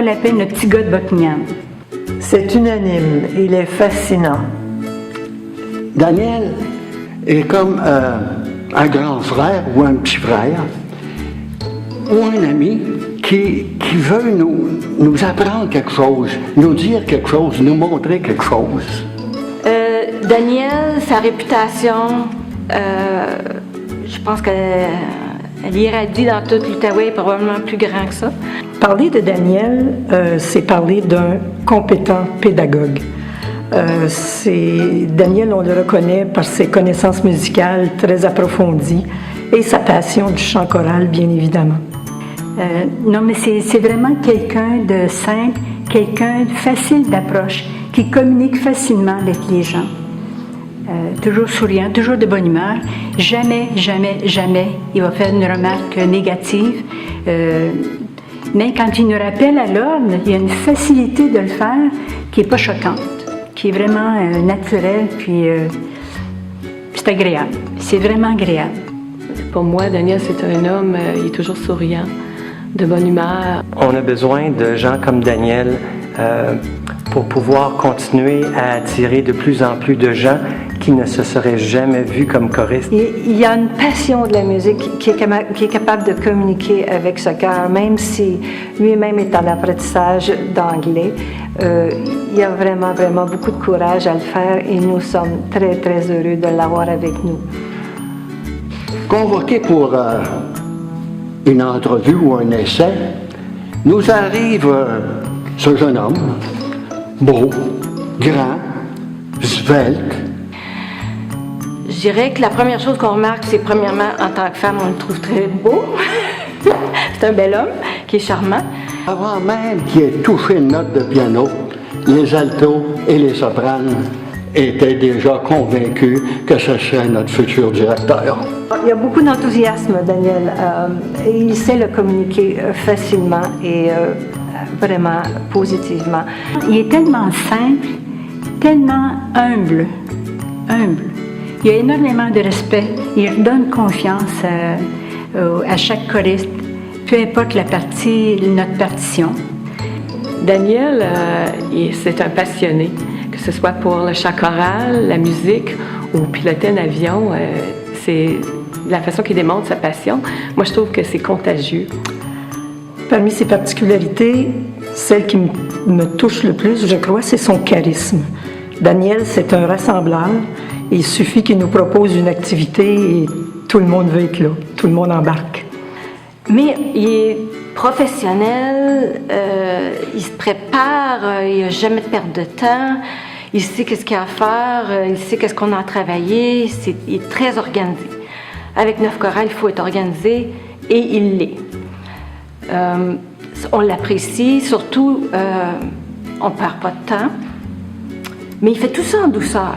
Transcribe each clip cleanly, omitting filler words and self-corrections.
pas la peine, le petit gars de Buckingham. C'est unanime, il est fascinant. Daniel est comme un grand frère ou un petit frère ou un ami qui veut nous apprendre quelque chose, nous dire quelque chose, nous montrer quelque chose. Daniel, sa réputation, je pense qu'elle irradie dans toute l'Outaouais, probablement plus grand que ça. Parler de Daniel, c'est parler d'un compétent pédagogue. Daniel, on le reconnaît par ses connaissances musicales très approfondies et sa passion du chant choral, bien évidemment. Non, mais c'est vraiment quelqu'un de simple, quelqu'un de facile d'approche, qui communique facilement avec les gens. Toujours souriant, toujours de bonne humeur. Jamais, jamais, jamais il va faire une remarque négative. Mais quand il nous rappelle à l'ordre, il y a une facilité de le faire qui n'est pas choquante, qui est vraiment naturelle, puis c'est agréable. C'est vraiment agréable. Pour moi, Daniel, c'est un homme, il est toujours souriant, de bonne humeur. On a besoin de gens comme Daniel pour pouvoir continuer à attirer de plus en plus de gens qui ne se seraient jamais vus comme choristes. Il y a une passion de la musique qui est capable de communiquer avec ce cœur, même si lui-même est en apprentissage d'anglais. Il y a vraiment, vraiment beaucoup de courage à le faire et nous sommes très, très heureux de l'avoir avec nous. Convoqué pour une entrevue ou un essai, nous arrive ce jeune homme, beau, grand, svelte. Je dirais que la première chose qu'on remarque, c'est premièrement, en tant que femme, on le trouve très beau. C'est un bel homme qui est charmant. Avant même qu'il ait touché une note de piano, les altos et les sopranes étaient déjà convaincus que ce serait notre futur directeur. Il y a beaucoup d'enthousiasme, Daniel, et il sait le communiquer facilement et vraiment positivement. Il est tellement simple, tellement humble. Il a énormément de respect, il donne confiance à chaque choriste, peu importe notre partition. Daniel, c'est un passionné, que ce soit pour le chant choral, la musique ou piloter un avion. C'est la façon qu'il démontre sa passion. Moi, je trouve que c'est contagieux. Parmi ses particularités, celle qui me touche le plus, je crois, c'est son charisme. Daniel, c'est un rassembleur. Il suffit qu'il nous propose une activité et tout le monde veut être là, tout le monde embarque. Mais il est professionnel, il se prépare, il n'a jamais de perte de temps, il sait qu'est-ce qu'il y a à faire, il sait qu'est-ce qu'on a à travailler, il est très organisé. Avec Neuf Chorales, il faut être organisé et il l'est. On l'apprécie, surtout, on ne perd pas de temps, mais il fait tout ça en douceur.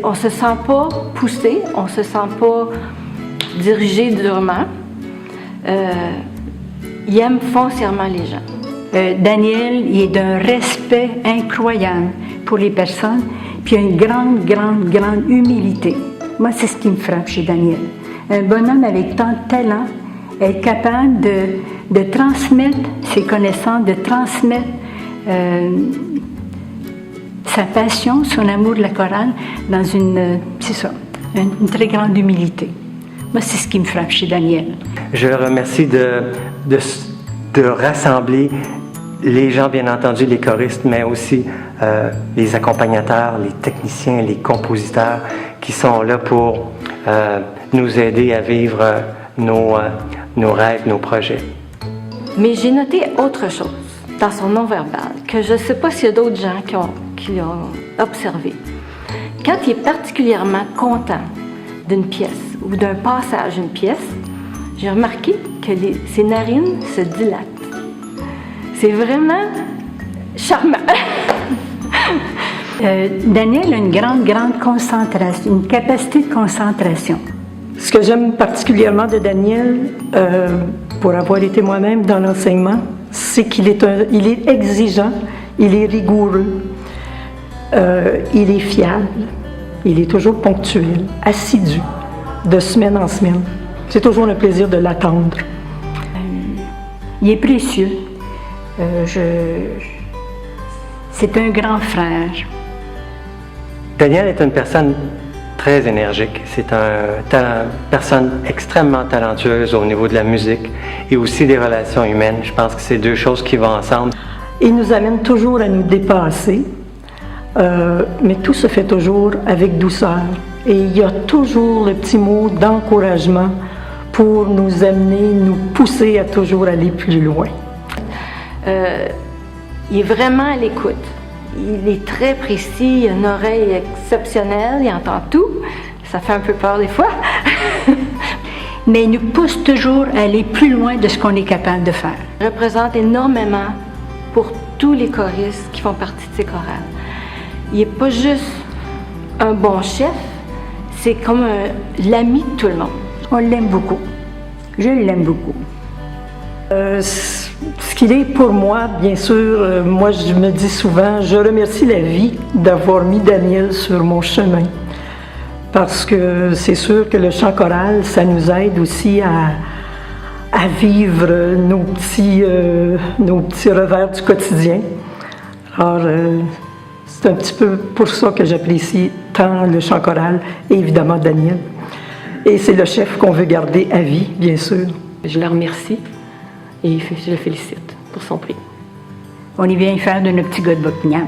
On ne se sent pas poussé, on ne se sent pas dirigé durement. Il aime foncièrement les gens. Daniel, il est d'un respect incroyable pour les personnes, puis il a une grande humilité. Moi, c'est ce qui me frappe chez Daniel. Un bonhomme avec tant de talent, être capable de transmettre ses connaissances, de transmettre sa passion, son amour de la chorale dans une très grande humilité. Moi, c'est ce qui me frappe chez Daniel. Je le remercie de rassembler les gens, bien entendu, les choristes, mais aussi les accompagnateurs, les techniciens, les compositeurs qui sont là pour nous aider à vivre nos rêves, nos projets. Mais j'ai noté autre chose dans son non-verbal, que je ne sais pas s'il y a d'autres gens qui l'ont observé. Quand il est particulièrement content d'une pièce ou d'un passage d'une pièce, j'ai remarqué que ses narines se dilatent. C'est vraiment charmant. Daniel a une grande concentration, une capacité de concentration. Ce que j'aime particulièrement de Daniel, pour avoir été moi-même dans l'enseignement, c'est qu'il est exigeant, il est rigoureux, il est fiable, il est toujours ponctuel, assidu, de semaine en semaine. C'est toujours un plaisir de l'attendre. Il est précieux. C'est un grand frère. Daniel est une personne très énergique. C'est une personne extrêmement talentueuse au niveau de la musique et aussi des relations humaines. Je pense que c'est deux choses qui vont ensemble. Il nous amène toujours à nous dépasser, mais tout se fait toujours avec douceur. Et il y a toujours le petit mot d'encouragement pour nous amener, nous pousser à toujours aller plus loin. Il est vraiment à l'écoute. Il est très précis, il a une oreille exceptionnelle, il entend tout. Ça fait un peu peur des fois. Mais il nous pousse toujours à aller plus loin de ce qu'on est capable de faire. Il représente énormément pour tous les choristes qui font partie de ces chorales. Il n'est pas juste un bon chef, c'est comme l'ami de tout le monde. On l'aime beaucoup. Je l'aime beaucoup. Ce qu'il est pour moi, bien sûr, moi je me dis souvent, je remercie la vie d'avoir mis Daniel sur mon chemin. Parce que c'est sûr que le chant choral, ça nous aide aussi à vivre nos petits revers du quotidien. Alors, c'est un petit peu pour ça que j'apprécie tant le chant choral et évidemment Daniel. Et c'est le chef qu'on veut garder à vie, bien sûr. Je le remercie et je le félicite pour son prix. On y vient faire de nos petits gars de Buckingham.